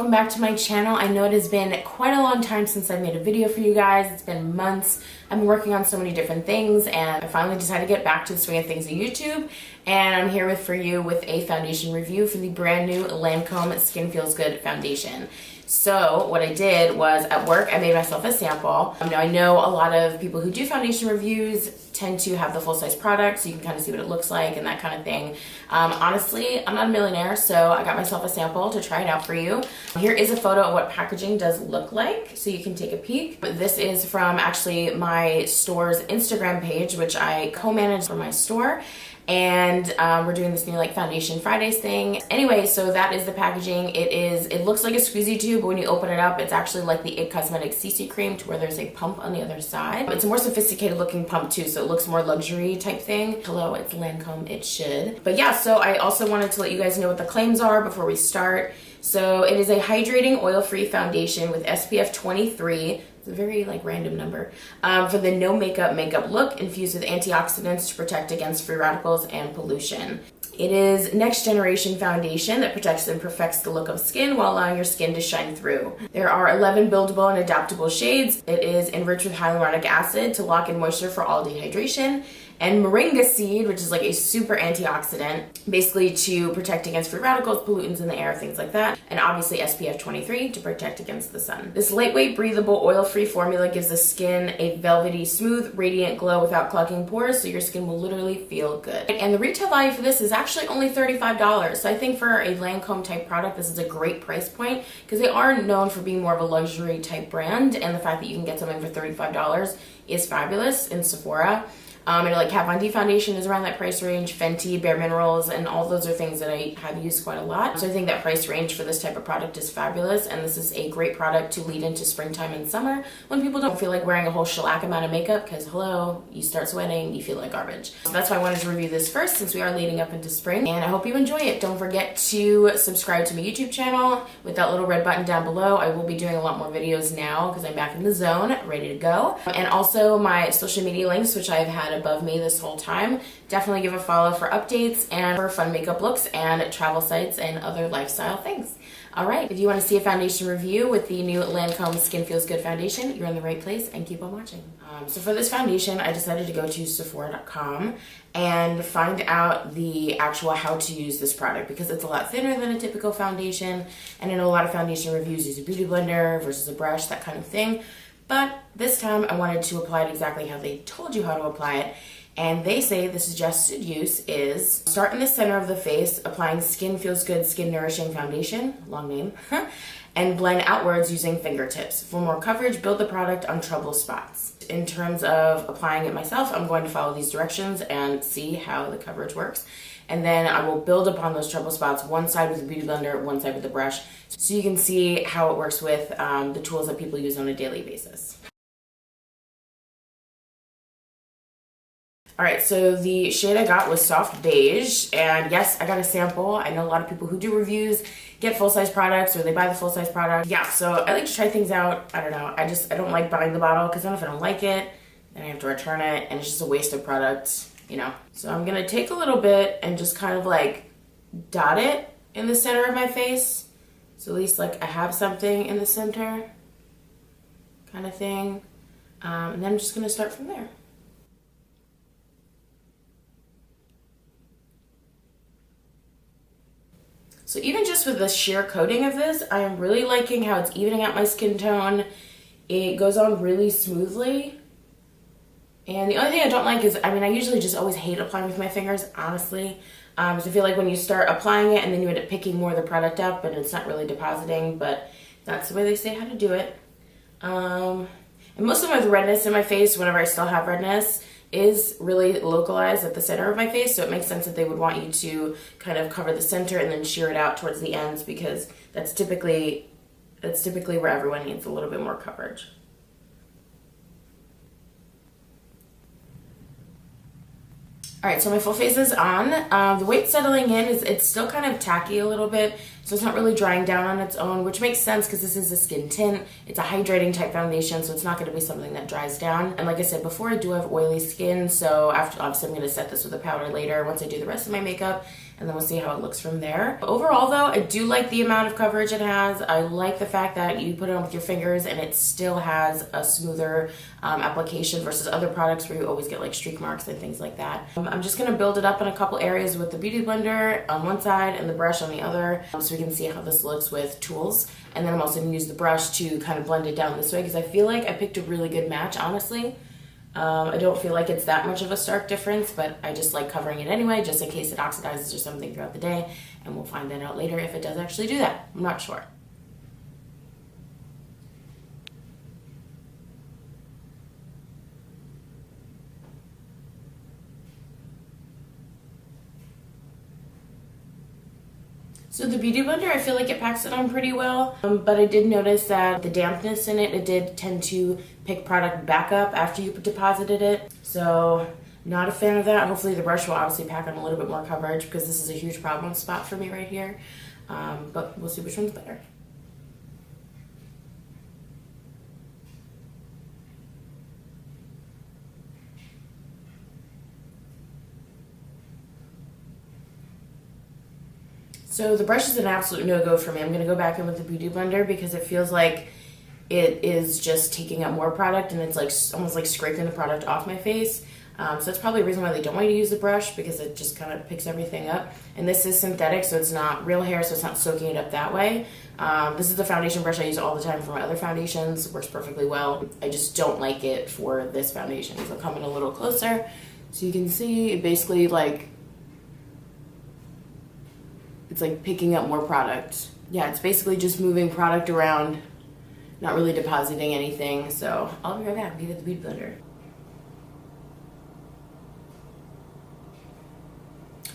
welcome back to my channel. I know it has been quite a long time since I made a video for you guys. It's been months. I've been working on so many different things and I finally decided to get back to the swing of things on YouTube, and I'm here for you with a foundation review for the brand new Lancome Skin Feels Good foundation. So what I did was at work I made myself a sample. Now I know a lot of people who do foundation reviews tend to have the full-size product so you can kind of see what it looks like and that kind of thing. Honestly, I'm not a millionaire, so I got myself a sample to try it out for you. Here is a photo of what packaging does look like so you can take a peek. This is from actually my store's Instagram page, which I co-manage for my store. And we're doing this new like Foundation Fridays thing. Anyway, so that is the packaging. It looks like a squeezy tube, but when you open it up, it's actually like the IT Cosmetics CC cream to where there's a pump on the other side. It's a more sophisticated looking pump too, so it looks more luxury type thing. Hello, it's Lancome, it should. But yeah, so I also wanted to let you guys know what the claims are before we start. So it is a hydrating oil-free foundation with SPF 23. It's a very like random number for the no makeup look, infused with antioxidants to protect against free radicals and pollution. It is next generation foundation that protects and perfects the look of skin while allowing your skin to shine through. There are 11 buildable and adaptable shades. It is enriched with hyaluronic acid to lock in moisture for all dehydration, and moringa seed, which is like a super antioxidant, basically to protect against free radicals, pollutants in the air, things like that, and obviously SPF 23 to protect against the sun. This lightweight, breathable, oil-free formula gives the skin a velvety, smooth, radiant glow without clogging pores, so your skin will literally feel good. And the retail value for this is actually only $35, so I think for a Lancome type product, this is a great price point because they are known for being more of a luxury type brand, and the fact that you can get something for $35 is fabulous in Sephora. And like Kat Von D foundation is around that price range, Fenty, Bare Minerals, and all those are things that I have used quite a lot. So I think that price range for this type of product is fabulous, and this is a great product to lead into springtime and summer when people don't feel like wearing a whole shellac amount of makeup because hello, you start sweating, you feel like garbage. So that's why I wanted to review this first since we are leading up into spring, and I hope you enjoy it. Don't forget to subscribe to my YouTube channel with that little red button down below. I will be doing a lot more videos now because I'm back in the zone, ready to go. And also my social media links, which I've had above me this whole time. Definitely give a follow for updates and for fun makeup looks and travel sites and other lifestyle things. Alright, if you want to see a foundation review with the new Lancome Skin Feels Good foundation, you're in the right place, and keep on watching. So for this foundation, I decided to go to Sephora.com and find out the actual how to use this product because it's a lot thinner than a typical foundation, and I know a lot of foundation reviews use a beauty blender versus a brush, that kind of thing. But this time I wanted to apply it exactly how they told you how to apply it. And they say the suggested use is start in the center of the face, applying Skin Feels Good Skin Nourishing Foundation, long name, and blend outwards using fingertips. For more coverage, build the product on trouble spots. In terms of applying it myself, I'm going to follow these directions and see how the coverage works. And then I will build upon those trouble spots, one side with a beauty blender, one side with a brush, so you can see how it works with the tools that people use on a daily basis. Alright, so the shade I got was Soft Beige, and yes, I got a sample. I know a lot of people who do reviews get full-size products or they buy the full-size product. Yeah, so I like to try things out. I don't know, I don't like buying the bottle because then if I don't like it, then I have to return it, and it's just a waste of product, you know. So I'm gonna take a little bit and just kind of like dot it in the center of my face. So at least like I have something in the center kind of thing. And then I'm just gonna start from there. So even just with the sheer coating of this, I am really liking how it's evening out my skin tone. It goes on really smoothly. And the only thing I don't like is, I usually just always hate applying with my fingers, honestly. So I feel like when you start applying it and then you end up picking more of the product up and it's not really depositing, but that's the way they say how to do it. And most of the redness in my face, whenever I still have redness, is really localized at the center of my face, so it makes sense that they would want you to kind of cover the center and then shear it out towards the ends because that's typically where everyone needs a little bit more coverage. Alright, so my full face is on. The way it's settling in is it's still kind of tacky a little bit, So it's not really drying down on its own, which makes sense because this is a skin tint. It's a hydrating type foundation, so it's not going to be something that dries down. And like I said before, I do have oily skin, so after, obviously I'm going to set this with a powder later once I do the rest of my makeup, and then we'll see how it looks from there. Overall though, I do like the amount of coverage it has. I like the fact that you put it on with your fingers and it still has a smoother application versus other products where you always get like streak marks and things like that. I'm just gonna build it up in a couple areas with the Beauty Blender on one side and the brush on the other, so we can see how this looks with tools. And then I'm also gonna use the brush to kind of blend it down this way because I feel like I picked a really good match, honestly. I don't feel like it's that much of a stark difference, but I just like covering it anyway, just in case it oxidizes or something throughout the day, and we'll find that out later if it does actually do that. I'm not sure. So the Beauty Blender, I feel like it packs it on pretty well, but I did notice that the dampness in it did tend to pick product back up after you deposited it. So not a fan of that. Hopefully the brush will obviously pack on a little bit more coverage because this is a huge problem spot for me right here. But we'll see which one's better. So the brush is an absolute no-go for me. I'm gonna go back in with the Beauty Blender because it feels like it is just taking up more product and it's like almost like scraping the product off my face. So that's probably a reason why they don't want you to use the brush, because it just kind of picks everything up. And this is synthetic, so it's not real hair, so it's not soaking it up that way. This is the foundation brush I use all the time for my other foundations. It works perfectly well. I just don't like it for this foundation. So I'll come in a little closer so you can see it basically like, it's like picking up more product. Yeah, it's basically just moving product around, not really depositing anything. So I'll be right back. Be with the Beauty Blender.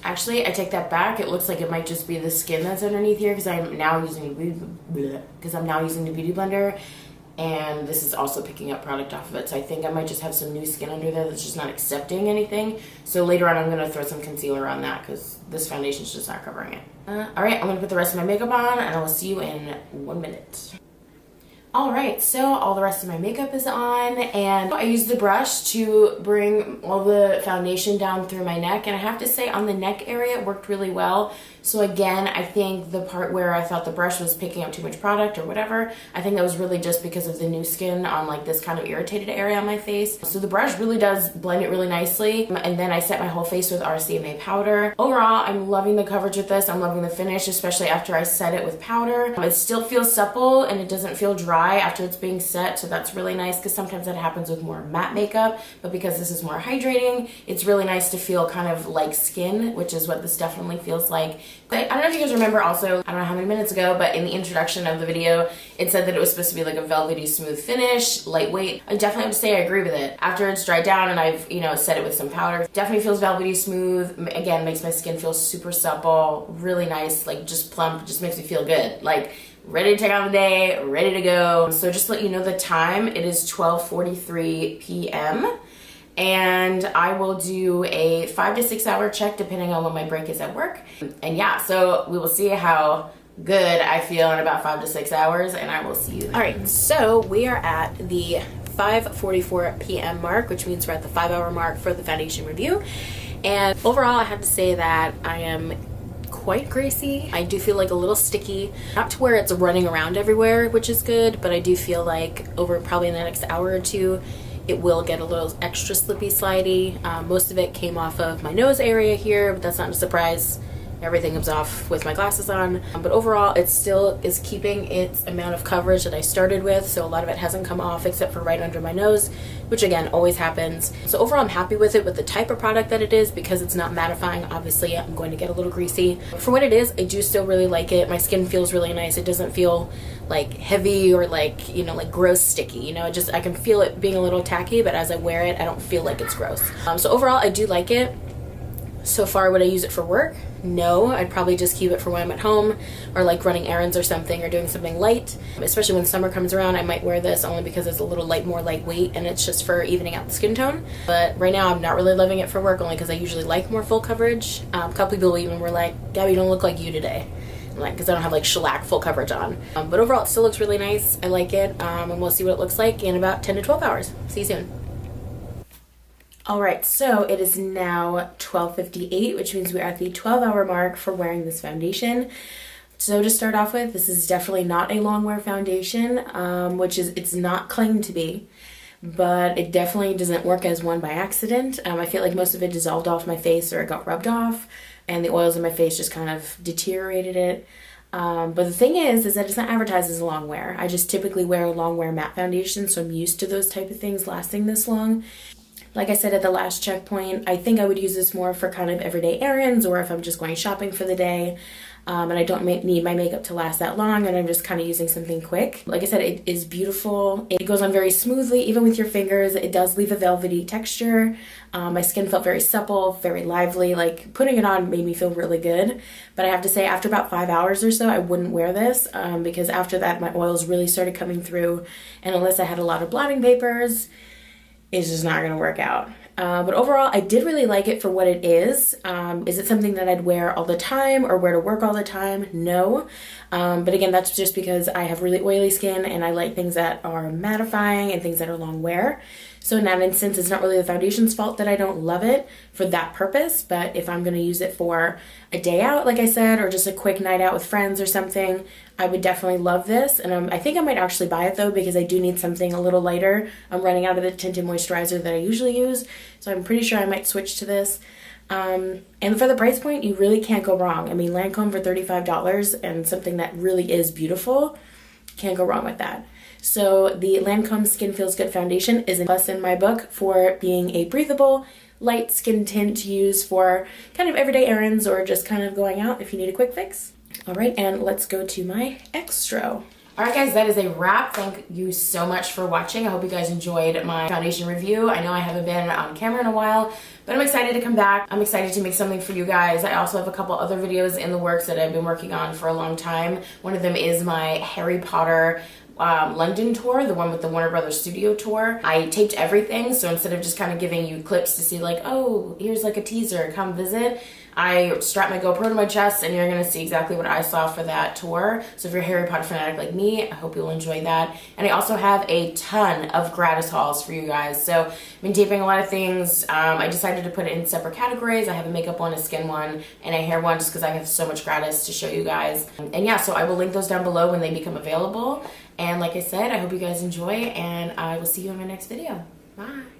Actually, I take that back. It looks like it might just be the skin that's underneath here because I'm now using the Beauty Blender, and this is also picking up product off of it. So I think I might just have some new skin under there that's just not accepting anything. So later on, I'm going to throw some concealer on that because this foundation is just not covering it. All right, I'm going to put the rest of my makeup on, and I will see you in 1 minute. Alright, so all the rest of my makeup is on, and I used the brush to bring all the foundation down through my neck, and I have to say on the neck area it worked really well. So again, I think the part where I thought the brush was picking up too much product or whatever, I think that was really just because of the new skin on like this kind of irritated area on my face. So the brush really does blend it really nicely, and then I set my whole face with RCMA powder. Overall, I'm loving the coverage with this. I'm loving the finish, especially after I set it with powder. It still feels supple and it doesn't feel dry after it's being set, so that's really nice because sometimes that happens with more matte makeup, but because this is more hydrating, it's really nice to feel kind of like skin, which is what this definitely feels like. But I don't know if you guys remember also, I don't know how many minutes ago, but in the introduction of the video, it said that it was supposed to be like a velvety smooth finish, lightweight. I definitely have to say I agree with it. After it's dried down and I've, you know, set it with some powder, definitely feels velvety smooth. Again, makes my skin feel super supple, really nice, like just plump, just makes me feel good. Like, ready to take on the day, ready to go. So just to let you know the time, it is 12:43 p.m. and I will do a 5 to 6 hour check depending on when my break is at work. And yeah, so we will see how good I feel in about 5 to 6 hours, and I will see you then. All right, so we are at the 5:44 p.m. mark, which means we're at the 5 hour mark for the foundation review. And overall, I have to say that I am quite greasy. I do feel like a little sticky, not to where it's running around everywhere, which is good, but I do feel like over probably in the next hour or two, it will get a little extra slippy slidey. Most of it came off of my nose area here, but that's not a surprise. Everything comes off with my glasses on, but overall it still is keeping its amount of coverage that I started with, so a lot of it hasn't come off except for right under my nose, which again always happens. So overall I'm happy with it, with the type of product that it is, because it's not mattifying. Obviously I'm going to get a little greasy. For what it is, I do still really like it. My skin feels really nice. It doesn't feel like heavy or like, you know, like gross sticky, you know. It just, I can feel it being a little tacky, but as I wear it I don't feel like it's gross. So overall I do like it. So far, would I use it for work? No, I'd probably just keep it for when I'm at home or like running errands or something, or doing something light. Especially when summer comes around, I might wear this only because it's a little more lightweight, and it's just for evening out the skin tone. But right now I'm not really loving it for work, only because I usually like more full coverage. A couple people even were like, Gabby, you don't look like you today. like, because I don't have like shellac full coverage on. But overall, it still looks really nice. I like it, and we'll see what it looks like in about 10 to 12 hours. See you soon. Alright, so it is now 12:58, which means we're at the 12-hour mark for wearing this foundation. So to start off with, this is definitely not a long wear foundation, it's not claimed to be, but it definitely doesn't work as one by accident. I feel like most of it dissolved off my face or it got rubbed off, and the oils in my face just kind of deteriorated it. But the thing is that it's not advertised as a long wear. I just typically wear a long wear matte foundation, so I'm used to those type of things lasting this long. Like I said at the last checkpoint, I think I would use this more for kind of everyday errands or if I'm just going shopping for the day. And I don't need my makeup to last that long and I'm just kind of using something quick. Like I said, it is beautiful. It goes on very smoothly, even with your fingers. It does leave a velvety texture. My skin felt very supple, very lively. Like, putting it on made me feel really good. But I have to say, after about 5 hours or so, I wouldn't wear this because after that, my oils really started coming through. And unless I had a lot of blotting papers, it's just not going to work out. But overall, I did really like it for what it is. Is it something that I'd wear all the time or wear to work all the time? No. But again, that's just because I have really oily skin and I like things that are mattifying and things that are long wear. So in that instance, it's not really the foundation's fault that I don't love it for that purpose. But if I'm going to use it for a day out, like I said, or just a quick night out with friends or something, I would definitely love this. And I think I might actually buy it though, because I do need something a little lighter. I'm running out of the tinted moisturizer that I usually use. So I'm pretty sure I might switch to this. And for the price point, you really can't go wrong. I mean, Lancome for $35 and something that really is beautiful, can't go wrong with that. So the Lancome Skin Feels Good Foundation is a plus in my book for being a breathable, light skin tint to use for kind of everyday errands or just kind of going out if you need a quick fix. All right, and let's go to my extra. All right, guys, that is a wrap. Thank you so much for watching. I hope you guys enjoyed my foundation review. I know I haven't been on camera in a while, but I'm excited to come back. I'm excited to make something for you guys. I also have a couple other videos in the works that I've been working on for a long time. One of them is my Harry Potter London tour, the one with the Warner Brothers studio tour. I taped everything, so instead of just kind of giving you clips to see like, oh, here's like a teaser, come visit, I strapped my GoPro to my chest and you're gonna see exactly what I saw for that tour. So if you're a Harry Potter fanatic like me, I hope you'll enjoy that. And I also have a ton of gratis hauls for you guys. So I've been taping a lot of things. I decided to put it in separate categories. I have a makeup one, a skin one, and a hair one just because I have so much gratis to show you guys. And yeah, so I will link those down below when they become available. And like I said, I hope you guys enjoy and I will see you in my next video. Bye.